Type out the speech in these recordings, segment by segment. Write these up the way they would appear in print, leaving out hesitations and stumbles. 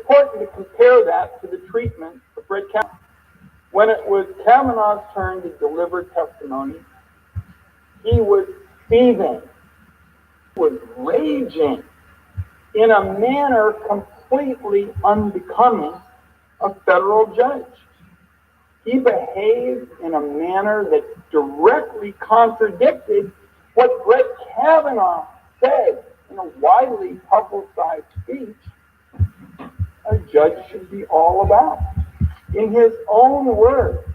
important to compare that to the treatment of Brett Kavanaugh. When it was Kavanaugh's turn to deliver testimony, he was seething, was raging in a manner completely unbecoming a federal judge. He behaved in a manner that directly contradicted what Brett Kavanaugh said in a widely publicized speech a judge should be all about. In his own words,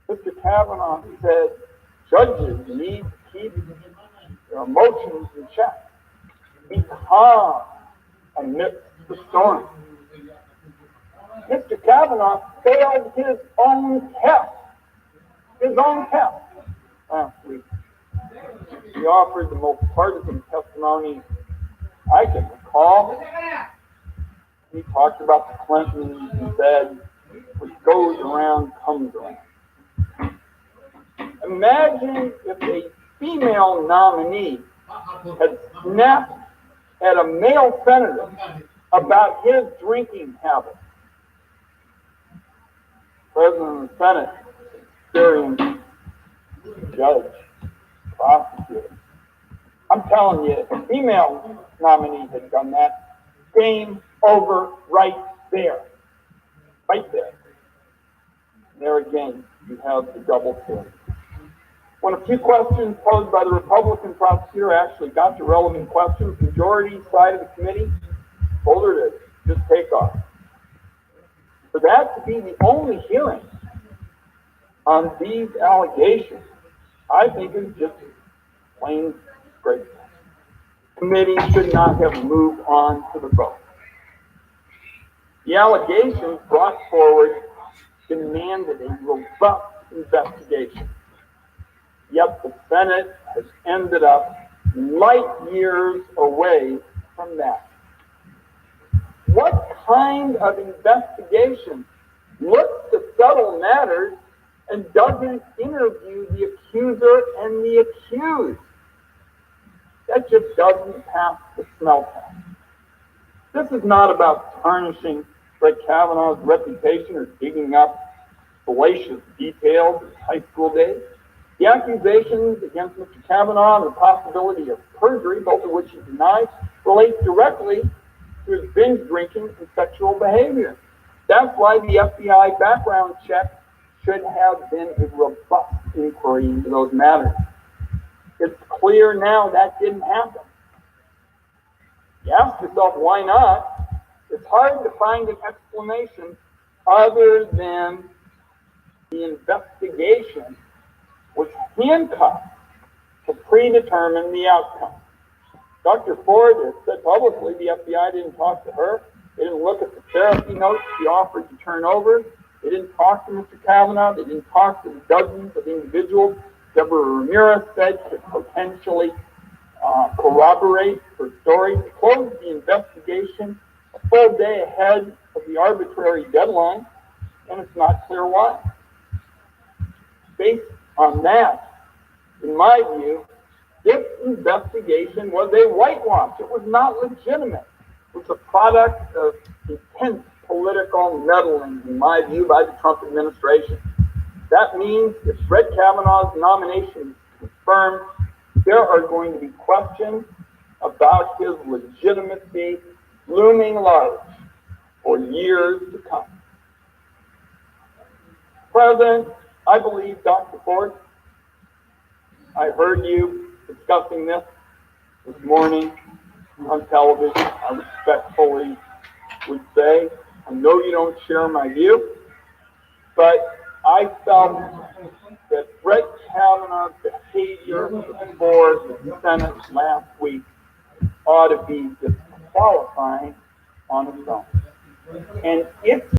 Mr. Kavanaugh said, judges need to keep their emotions in check, be calm amidst the storm. Mr. Kavanaugh failed his own test last week. He offered the most partisan testimony I can recall. He talked about the Clintons and said, what goes around comes around. Imagine if a female nominee had snapped at a male senator about his drinking habits. President of the Senate, experienced judge, prosecutor. I'm telling you, if a female nominee had done that, game over right there. Right there. There again, you have the double standard. When a few questions posed by the Republican prosecutor actually got to relevant questions, the majority side of the committee told her to just take off. For that to be the only hearing on these allegations, I think is just plain disgraceful. The committee should not have moved on to the vote. The allegations brought forward demanded a robust investigation. Yet the Senate has ended up light years away from that. What kind of investigation looks to settle matters and doesn't interview the accuser and the accused? That just doesn't pass the smell test. This is not about tarnishing Brett Kavanaugh's reputation or digging up salacious details of his high school days. The accusations against Mr. Kavanaugh and the possibility of perjury, both of which he denies, relate directly to his binge drinking and sexual behavior. That's why the FBI background check should have been a robust inquiry into those matters. It's clear now that didn't happen. You ask yourself, why not? It's hard to find an explanation other than the investigation was handcuffed to predetermine the outcome. Dr. Ford has said publicly the FBI didn't talk to her. They didn't look at the therapy notes she offered to turn over. They didn't talk to Mr. Kavanaugh. They didn't talk to the dozens of individuals Deborah Ramirez said could potentially corroborate her story. They closed the investigation a full day ahead of the arbitrary deadline, and it's not clear why. Based on that, in my view, this investigation was a whitewash. It was not legitimate. It was a product of intense political meddling, in my view, by the Trump administration. That means if Brett Kavanaugh's nomination is confirmed, there are going to be questions about his legitimacy looming large for years to come. President, I believe, Dr. Ford, I heard you discussing this morning on television. I respectfully would say, I know you don't share my view, but I felt that Brett Kavanaugh's behavior before the Senate last week ought to be disqualifying on its own. And if